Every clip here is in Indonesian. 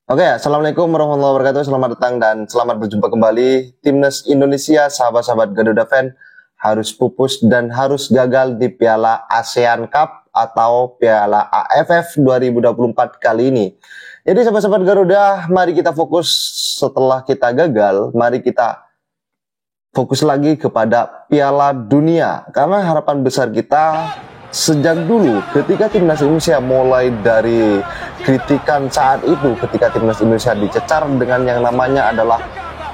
Oke, Assalamualaikum warahmatullahi wabarakatuh. Selamat datang dan selamat berjumpa kembali. Timnas Indonesia, sahabat-sahabat Garuda Fan, harus pupus dan harus gagal di Piala ASEAN Cup atau Piala AFF 2024 kali ini. Jadi sahabat-sahabat Garuda, mari kita fokus setelah kita gagal, mari kita fokus lagi kepada Piala Dunia. Karena harapan besar kita sejak dulu ketika timnas Indonesia mulai dari kritikan saat itu ketika timnas Indonesia dicecar dengan yang namanya adalah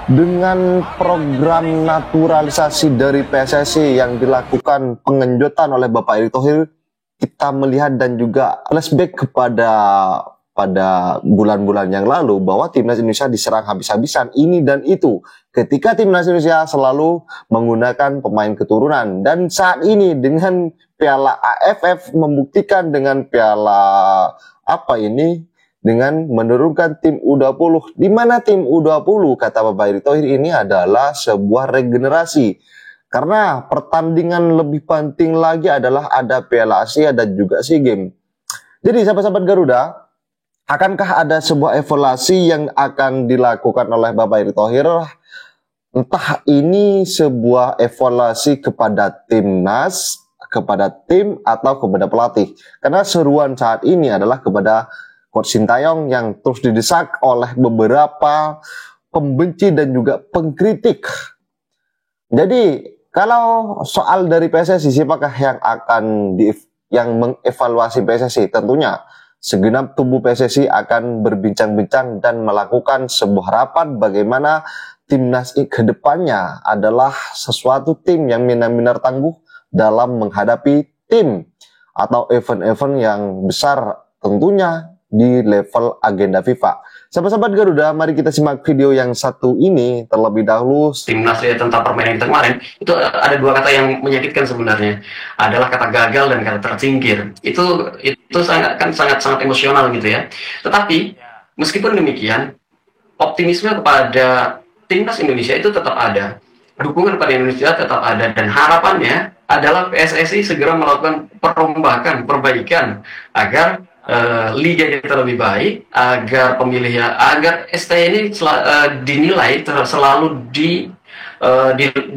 dengan program naturalisasi dari PSSI yang dilakukan pengenjutan oleh Bapak Erick Thohir, kita melihat dan juga flashback pada bulan-bulan yang lalu bahwa timnas Indonesia diserang habis-habisan ini dan itu ketika timnas Indonesia selalu menggunakan pemain keturunan, dan saat ini dengan Piala AFF membuktikan dengan Piala dengan menurunkan tim U20, di mana tim U20 kata Bapak Erick Thohir ini adalah sebuah regenerasi karena pertandingan lebih penting lagi adalah ada Piala Asia dan juga SEA Games. Jadi sahabat-sahabat Garuda, akankah ada sebuah evaluasi yang akan dilakukan oleh Bapak Erick Thohir? Entah ini sebuah evaluasi kepada timnas, kepada tim, atau kepada pelatih. Karena seruan saat ini adalah kepada Coach Sintayong yang terus didesak oleh beberapa pembenci dan juga pengkritik. Jadi kalau soal dari PSSI, siapakah yang mengevaluasi PSSI? Tentunya segenap tubuh PSSI akan berbincang-bincang dan melakukan sebuah rapat bagaimana timnas ke depannya adalah sesuatu tim yang benar-benar tangguh dalam menghadapi tim atau event-event yang besar tentunya di level agenda FIFA. Sahabat-sahabat Garuda, mari kita simak video yang satu ini terlebih dahulu. Timnas ya, tentang permainan kita kemarin itu ada dua kata yang menyakitkan sebenarnya, adalah kata gagal dan kata tersingkir. Itu sangat emosional gitu ya. Tetapi meskipun demikian, optimisme kepada timnas Indonesia itu tetap ada, dukungan pada Indonesia tetap ada, dan harapannya adalah PSSI segera melakukan perombakan, perbaikan agar liga kita lebih baik, agar pemilihan, agar STY ini dinilai selalu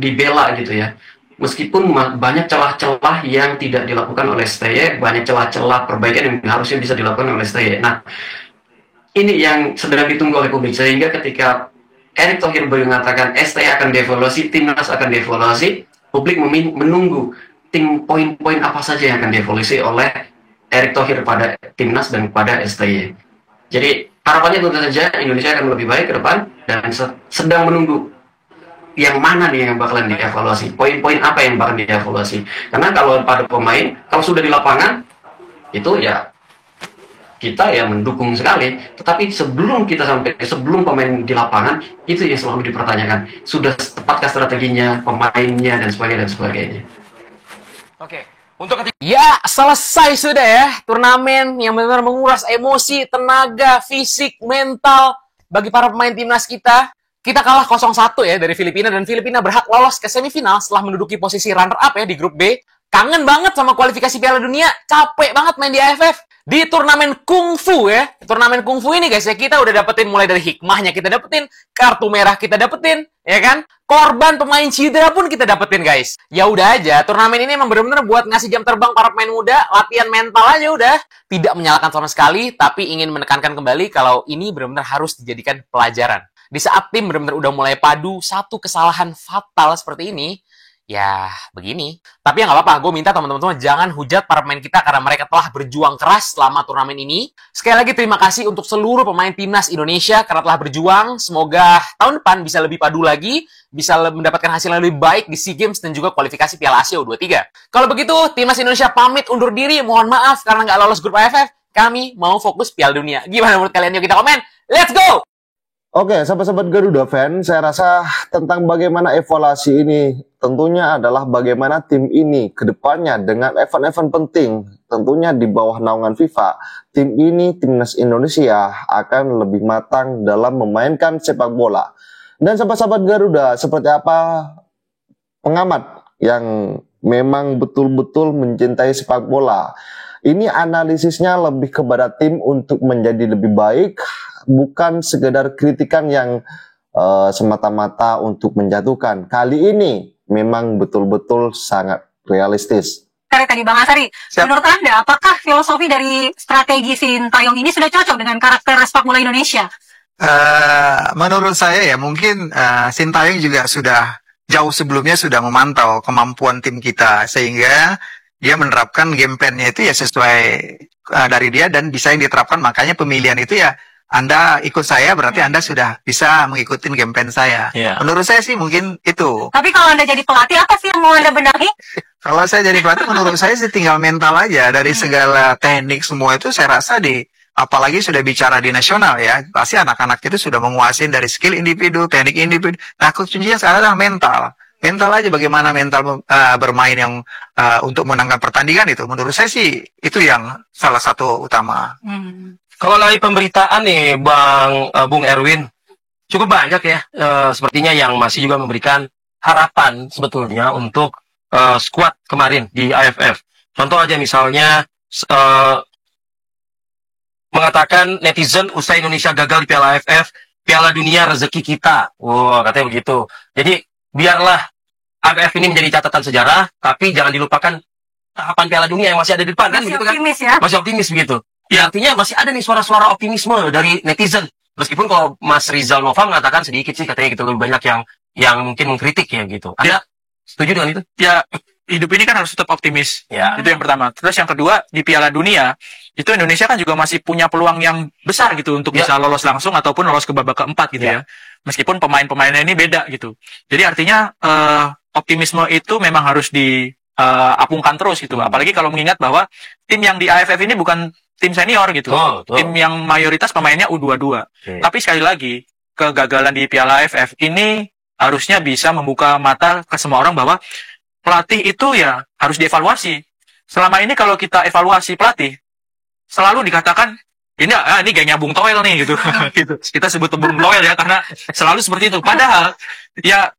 dibela gitu ya. Meskipun banyak celah-celah yang tidak dilakukan oleh STY, banyak celah-celah perbaikan yang harusnya bisa dilakukan oleh STY. Nah, ini yang sedang ditunggu oleh publik, sehingga ketika Erick Thohir mengatakan STY akan dievaluasi, timnas akan dievaluasi, publik menunggu poin-poin apa saja yang akan dievaluasi oleh Erick Thohir pada timnas dan pada STY. Jadi harapannya tentu saja Indonesia akan lebih baik ke depan, dan sedang menunggu yang mana nih yang bakalan dievaluasi, poin-poin apa yang bakalan dievaluasi. Karena kalau pada pemain, kalau sudah di lapangan itu ya kita ya mendukung sekali, tetapi sebelum pemain di lapangan itu yang selalu dipertanyakan, sudah tepatkah strateginya, pemainnya, dan sebagainya. Oke. Untuk ya, selesai sudah ya turnamen yang benar-benar menguras emosi, tenaga, fisik, mental bagi para pemain timnas kita. Kita kalah 0-1 ya dari Filipina, dan Filipina berhak lolos ke semifinal setelah menduduki posisi runner up ya di grup B. Kangen banget sama kualifikasi Piala Dunia, capek banget main di AFF. Di turnamen kungfu ya, turnamen kungfu ini guys ya, kita udah dapetin mulai dari hikmahnya, kita dapetin kartu merah, kita dapetin ya kan, korban pemain cedera pun kita dapetin guys. Ya udah aja, turnamen ini emang bener-bener buat ngasih jam terbang para pemain muda, latihan mental aja udah. Tidak menyalahkan sama sekali, tapi ingin menekankan kembali kalau ini bener-bener harus dijadikan pelajaran. Di saat tim bener-bener udah mulai padu, satu kesalahan fatal seperti ini, ya begini. Tapi ya nggak apa-apa, gue minta teman-teman jangan hujat para pemain kita karena mereka telah berjuang keras selama turnamen ini. Sekali lagi terima kasih untuk seluruh pemain timnas Indonesia karena telah berjuang. Semoga tahun depan bisa lebih padu lagi, bisa mendapatkan hasil yang lebih baik di SEA Games dan juga kualifikasi Piala Asia U23. Kalau begitu, timnas Indonesia pamit undur diri. Mohon maaf karena nggak lolos grup AFF. Kami mau fokus Piala Dunia. Gimana menurut kalian? Yuk kita komen. Let's go! Oke, sahabat-sahabat Garuda Fan, saya rasa tentang bagaimana evaluasi ini tentunya adalah bagaimana tim ini ke depannya dengan event-event penting, tentunya di bawah naungan FIFA. Tim ini, timnas Indonesia, akan lebih matang dalam memainkan sepak bola. Dan sahabat-sahabat Garuda, seperti apa pengamat yang memang betul-betul mencintai sepak bola? Ini analisisnya lebih kepada tim untuk menjadi lebih baik, bukan sekedar kritikan yang semata-mata untuk menjatuhkan. Kali ini memang betul-betul sangat realistis. Tadi Bang Azari, menurut Anda apakah filosofi dari strategi Sintayong ini sudah cocok dengan karakter sepak bola Indonesia? Menurut saya ya mungkin Sintayong juga sudah jauh sebelumnya sudah memantau kemampuan tim kita sehingga dia menerapkan game plan-nya itu ya sesuai dari dia dan bisa yang diterapkan, makanya pemilihan itu ya Anda ikut saya berarti Anda sudah bisa mengikuti game plan saya. Menurut saya sih mungkin itu. Tapi kalau Anda jadi pelatih apa sih yang mau Anda benahi? Kalau saya jadi pelatih menurut saya sih tinggal mental aja dari segala teknik semua itu saya rasa apalagi sudah bicara di nasional ya, pasti anak-anak itu sudah menguasai dari skill individu, teknik individu. Nah, kuncinya sekarang adalah mental. Mental aja bagaimana mental bermain yang untuk menangkan pertandingan itu. Menurut saya sih itu yang salah satu utama. Kalau dari pemberitaan nih Bung Erwin, cukup banyak ya sepertinya yang masih juga memberikan harapan sebetulnya untuk skuad kemarin di AFF. Contoh aja misalnya mengatakan netizen usai Indonesia gagal di Piala AFF, Piala Dunia rezeki kita. Wow, katanya begitu. Jadi biarlah AFF ini menjadi catatan sejarah, tapi jangan dilupakan tahapan Piala Dunia yang masih ada di depan. Masih kan, optimis kan? Ya? Masih optimis begitu. Ya artinya masih ada nih suara-suara optimisme dari netizen. Meskipun kalau Mas Rizal Nova mengatakan sedikit sih katanya gitu, lebih banyak yang mungkin mengkritik ya gitu. Anda setuju dengan itu? Ya, hidup ini kan harus tetap optimis. Ya. Itu yang pertama. Terus yang kedua, di Piala Dunia, itu Indonesia kan juga masih punya peluang yang besar gitu untuk bisa lolos langsung ataupun lolos ke babak keempat gitu ya. Meskipun pemain-pemainnya ini beda gitu. Jadi artinya optimisme itu memang harus diapungkan terus gitu. Apalagi kalau mengingat bahwa tim yang di AFF ini bukan tim senior gitu. Tim yang mayoritas pemainnya U22. Tapi sekali lagi, kegagalan di Piala AFF ini harusnya bisa membuka mata ke semua orang bahwa pelatih itu ya harus dievaluasi. Selama ini kalau kita evaluasi pelatih, selalu dikatakan ini gayanya Bung Toel nih gitu. Gitu. Kita sebut Bung Toel ya karena selalu seperti itu. Padahal ya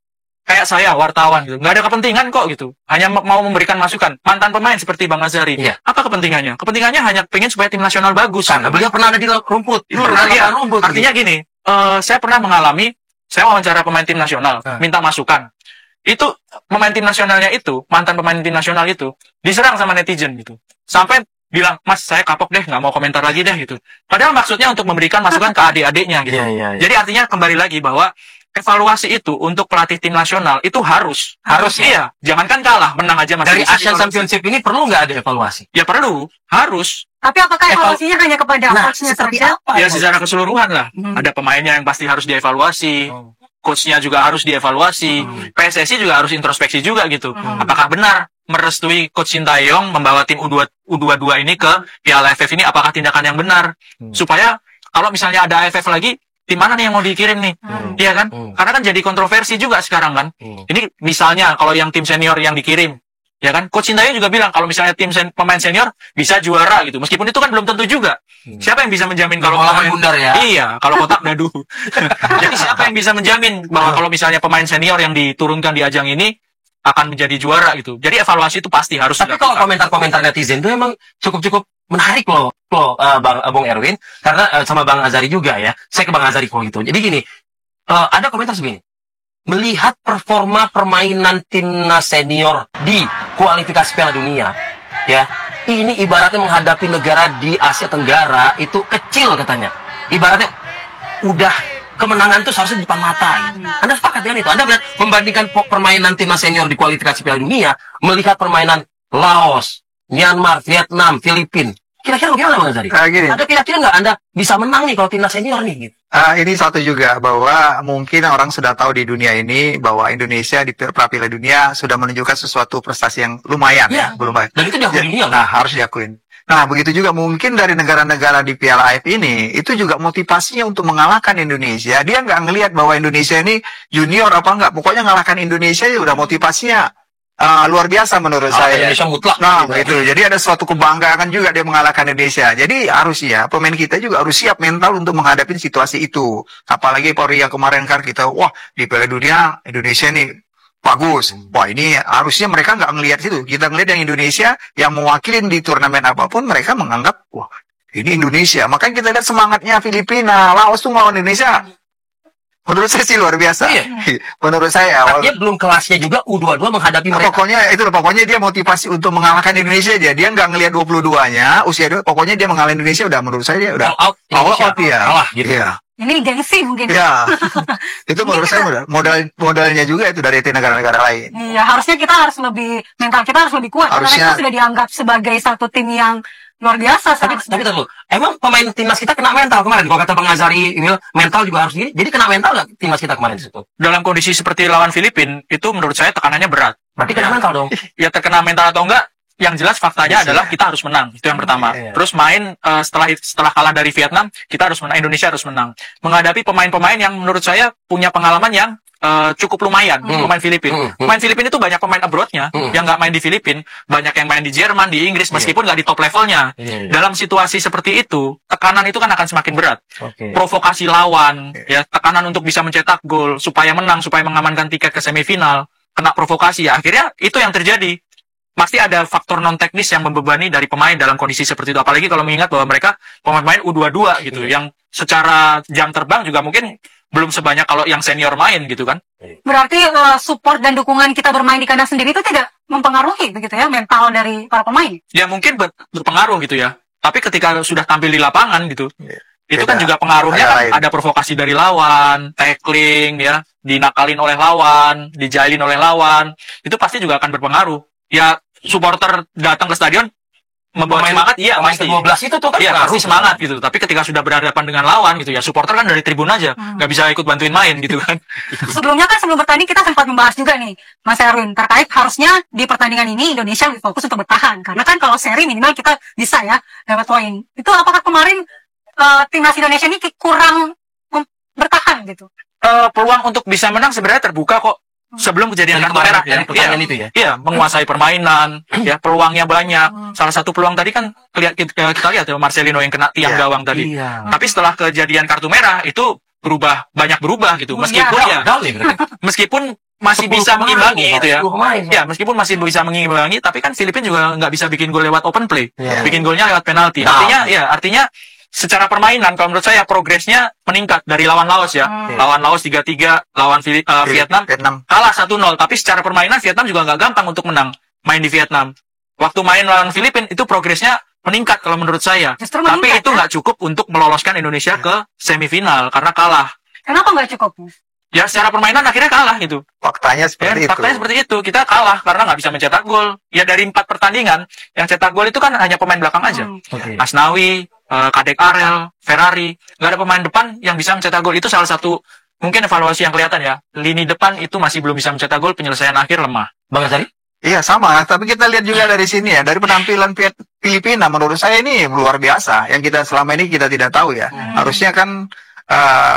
kayak saya wartawan gitu, nggak ada kepentingan kok gitu. Hanya mau memberikan masukan. Mantan pemain seperti Bang Azari. Apa kepentingannya? Kepentingannya hanya pengen supaya tim nasional bagus. Karena beliau pernah ada di rumput. Artinya gini, saya pernah mengalami, saya wawancara pemain tim nasional, minta masukan. Itu pemain tim nasionalnya itu, mantan pemain tim nasional itu diserang sama netizen gitu. Sampai bilang, Mas saya kapok deh, nggak mau komentar lagi deh gitu. Padahal maksudnya untuk memberikan masukan ke adik-adiknya gitu. Jadi artinya kembali lagi bahwa evaluasi itu untuk pelatih tim nasional itu harus iya. Jangankan kalah, menang aja masih. Dari Asian Championship ini perlu nggak ada evaluasi? Ya perlu, harus. Tapi apakah evaluasinya hanya kepada coachnya saja? Ya secara keseluruhan lah. Ada pemainnya yang pasti harus dievaluasi. Coachnya juga harus dievaluasi. PSSI juga harus introspeksi juga gitu. Apakah benar merestui Coach Sintayong membawa tim U22 ini ke Piala AFF ini? Apakah tindakan yang benar? Supaya kalau misalnya ada AFF lagi, tim mana nih yang mau dikirim nih? Iya kan? Karena kan jadi kontroversi juga sekarang kan. Ini misalnya kalau yang tim senior yang dikirim, ya kan? Coach Sintayong juga bilang kalau misalnya tim pemain senior bisa juara gitu. Meskipun itu kan belum tentu juga. Siapa yang bisa menjamin kalau pemain bundar ya? Iya, kalau kotak dadu. Jadi siapa yang bisa menjamin bahwa kalau misalnya pemain senior yang diturunkan di ajang ini akan menjadi juara gitu. Jadi evaluasi itu pasti harus. Tapi kalau komentar-komentar netizen itu emang cukup menarik loh Bung Erwin, karena sama Bang Azari juga ya. Saya ke Bang Azari kalau gitu. Jadi gini, ada komentar segini. Melihat performa permainan timnas senior di kualifikasi Piala Dunia, ya, ini ibaratnya menghadapi negara di Asia Tenggara itu kecil katanya. Ibaratnya udah kemenangan itu seharusnya di depan mata. Anda sepakat dengan itu? Anda melihat membandingkan permainan timnas senior di kualifikasi Piala Dunia, melihat permainan Laos, Myanmar, Vietnam, Filipina. Kira-kira bagaimana Bang Azari? Ada kira-kira nggak Anda bisa menang nih kalau timnas senior nih? Gitu? Ini satu juga bahwa mungkin orang sudah tahu di dunia ini bahwa Indonesia di Piala Dunia sudah menunjukkan sesuatu prestasi yang lumayan belum baik. Dan itu diakui dunia. Nah, harus diakuin. Nah, begitu juga mungkin dari negara-negara di Piala AFF ini, itu juga motivasinya untuk mengalahkan Indonesia. Dia nggak ngelihat bahwa Indonesia ini junior apa enggak. Pokoknya ngalahkan Indonesia ya udah motivasinya luar biasa menurut saya. Indonesia mutlak. Nah, begitu. Jadi ada suatu kebanggaan juga dia mengalahkan Indonesia. Jadi harus ya, pemain kita juga harus siap mental untuk menghadapi situasi itu. Apalagi Polri yang kemarin kan kita, wah di Piala Dunia Indonesia ini bagus. Wah ini harusnya mereka nggak ngelihat situ. Kita ngelihat yang Indonesia yang mewakili di turnamen apapun mereka menganggap wah ini Indonesia. Makanya kita lihat semangatnya Filipina, Laos tuh ngelawan Indonesia. Menurut saya sih luar biasa. Iya. Menurut saya Artinya belum kelasnya juga U22 menghadapi mereka. Pokoknya dia motivasi untuk mengalahkan Indonesia aja. Dia nggak ngelihat 22-nya, usia 2, pokoknya dia mengalahkan Indonesia udah menurut saya dia udah All out ya. Kalah gitu. Iya. Ini gengsi mungkin. Ya, itu menurut saya modalnya juga itu dari negara-negara lain. Iya, harusnya kita harus lebih, mental kita harus lebih kuat. Harusnya. Karena kita sudah dianggap sebagai satu tim yang luar biasa. Tapi dulu, emang pemain timnas kita kena mental kemarin. Kalau kata Bang Azari, mental juga harus gini. Jadi kena mental nggak timnas kita kemarin di situ? Dalam kondisi seperti lawan Filipina, itu menurut saya tekanannya berat. Berarti kena mental dong. Ya terkena mental atau enggak, yang jelas faktanya adalah kita harus menang. Itu yang pertama. Iya. Terus main setelah kalah dari Vietnam, kita harus menang. Indonesia harus menang. Menghadapi pemain-pemain yang menurut saya punya pengalaman yang cukup lumayan. Pemain Filipina. Pemain Filipina itu banyak pemain abroadnya yang nggak main di Filipina, banyak yang main di Jerman, di Inggris, meskipun nggak di top levelnya. Dalam situasi seperti itu, tekanan itu kan akan semakin berat. Provokasi lawan, ya tekanan untuk bisa mencetak gol supaya menang, supaya mengamankan tiket ke semifinal, kena provokasi ya. Akhirnya itu yang terjadi. Pasti ada faktor non teknis yang membebani dari pemain dalam kondisi seperti itu. Apalagi kalau mengingat bahwa mereka pemain U22 gitu, yang secara jam terbang juga mungkin belum sebanyak kalau yang senior main gitu kan. Berarti support dan dukungan kita bermain di kandang sendiri itu tidak mempengaruhi begitu ya mental dari para pemain. Ya mungkin berpengaruh gitu ya. Tapi ketika sudah tampil di lapangan gitu, itu kan juga pengaruhnya kan ada provokasi dari lawan, tackling ya, dinakalin oleh lawan, dijailin oleh lawan, itu pasti juga akan berpengaruh. Ya supporter datang ke stadion membawa semangat, iya main pasti. ke-12 itu tuh kan iya pasti semangat gitu. Tapi ketika sudah berhadapan dengan lawan gitu ya, supporter kan dari tribun aja, nggak bisa ikut bantuin main gitu kan. Sebelumnya kan sebelum bertanding kita sempat membahas juga nih, Mas Erwin, terkait harusnya di pertandingan ini Indonesia lebih fokus untuk bertahan. Karena kan kalau seri minimal kita bisa ya dapat poin. Itu apakah kemarin timnas Indonesia ini kurang bertahan gitu? Peluang untuk bisa menang sebenarnya terbuka kok. Sebelum kejadian kartu merah dari pertandingan itu ya. Iya, menguasai permainan, ya peluangnya banyak. Salah satu peluang tadi kan kita lihat ya Marcelino yang kena tiang gawang tadi. Iya. Tapi setelah kejadian kartu merah itu banyak berubah gitu. Meskipun masih bisa mengimbangi gitu ya. Ya, meskipun masih bisa mengimbangi, tapi kan Filipina juga nggak bisa bikin gol lewat open play. Bikin golnya lewat penalti. Artinya secara permainan kalau menurut saya progresnya meningkat dari lawan Laos ya. Lawan Laos 3-3, lawan Vietnam kalah 1-0, tapi secara permainan Vietnam juga nggak gampang untuk menang main di Vietnam. Waktu main lawan Filipina itu progresnya meningkat kalau menurut saya. Tapi itu nggak cukup untuk meloloskan Indonesia ke semifinal karena kalah. Kenapa nggak cukup? Ya secara permainan akhirnya kalah gitu. Faktanya seperti itu. Faktanya seperti itu. Kita kalah karena nggak bisa mencetak gol. Ya dari 4 pertandingan yang cetak gol itu kan hanya pemain belakang aja. Asnawi, Kadek Arel, Ferrari, nggak ada pemain depan yang bisa mencetak gol. Itu salah satu mungkin evaluasi yang kelihatan ya. Lini depan itu masih belum bisa mencetak gol, penyelesaian akhir lemah. Bang Azari? Iya sama, tapi kita lihat juga dari sini ya, dari penampilan Filipina menurut saya ini luar biasa. Yang kita selama ini kita tidak tahu ya. Harusnya kan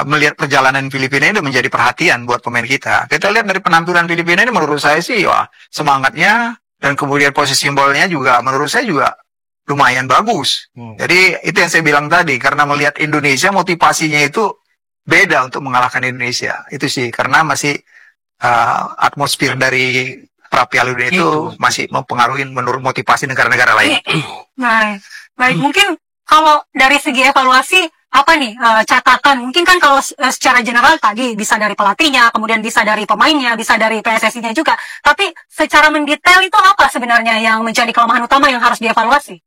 melihat perjalanan Filipina ini menjadi perhatian buat pemain kita. Kita lihat dari penampilan Filipina ini menurut saya sih wah, semangatnya dan kemudian posisi bolnya juga menurut saya juga lumayan bagus. Jadi itu yang saya bilang tadi, karena melihat Indonesia motivasinya itu beda untuk mengalahkan Indonesia. Itu sih karena masih atmosfer dari Piala Dunia itu masih mempengaruhi menurut motivasi negara-negara lain. Baik, mungkin kalau dari segi evaluasi apa nih catatan? Mungkin kan kalau secara general tadi bisa dari pelatihnya, kemudian bisa dari pemainnya, bisa dari PSSI-nya juga. Tapi secara mendetail itu apa sebenarnya yang menjadi kelemahan utama yang harus dievaluasi?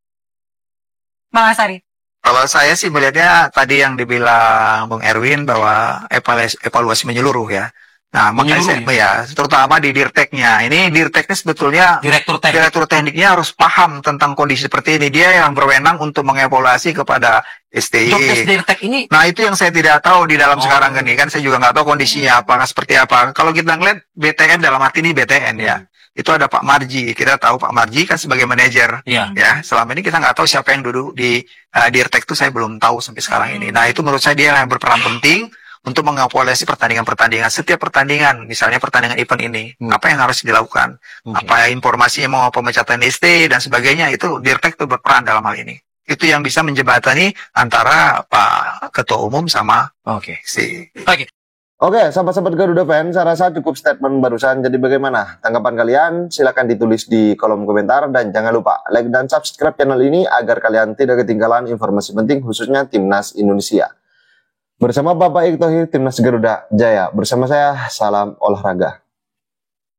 Bang Azari. Kalau saya sih melihatnya tadi yang dibilang Bung Erwin bahwa evaluasi menyeluruh ya. Nah, makanya ya, terutama di Dirteknya. Ini Dirteknya sebetulnya direktur tekniknya harus paham tentang kondisi seperti ini. Dia yang berwenang untuk mengevaluasi kepada STI. Dirtek ini. Nah, itu yang saya tidak tahu di dalam sekarang ini kan saya juga nggak tahu kondisinya apakah seperti apa. Kalau kita ngeliat BTN dalam arti ini BTN ya. Itu ada Pak Marji. Kita tahu Pak Marji kan sebagai manajer. Ya, selama ini kita nggak tahu siapa yang duduk di Dirtek itu saya belum tahu sampai sekarang ini. Nah, itu menurut saya dia yang berperan penting untuk mengevaluasi pertandingan-pertandingan. Setiap pertandingan, misalnya pertandingan event ini, apa yang harus dilakukan? Apa informasinya mau pemecatan ST dan sebagainya, itu Dirtek itu berperan dalam hal ini. Itu yang bisa menjembatani antara Pak Ketua Umum sama si. Oke, sahabat-sahabat Garuda Fans, saya rasa cukup statement barusan. Jadi bagaimana tanggapan kalian? Silahkan ditulis di kolom komentar. Dan jangan lupa like dan subscribe channel ini agar kalian tidak ketinggalan informasi penting khususnya Timnas Indonesia. Bersama Bapak Erick Thohir, Timnas Garuda Jaya. Bersama saya, salam olahraga.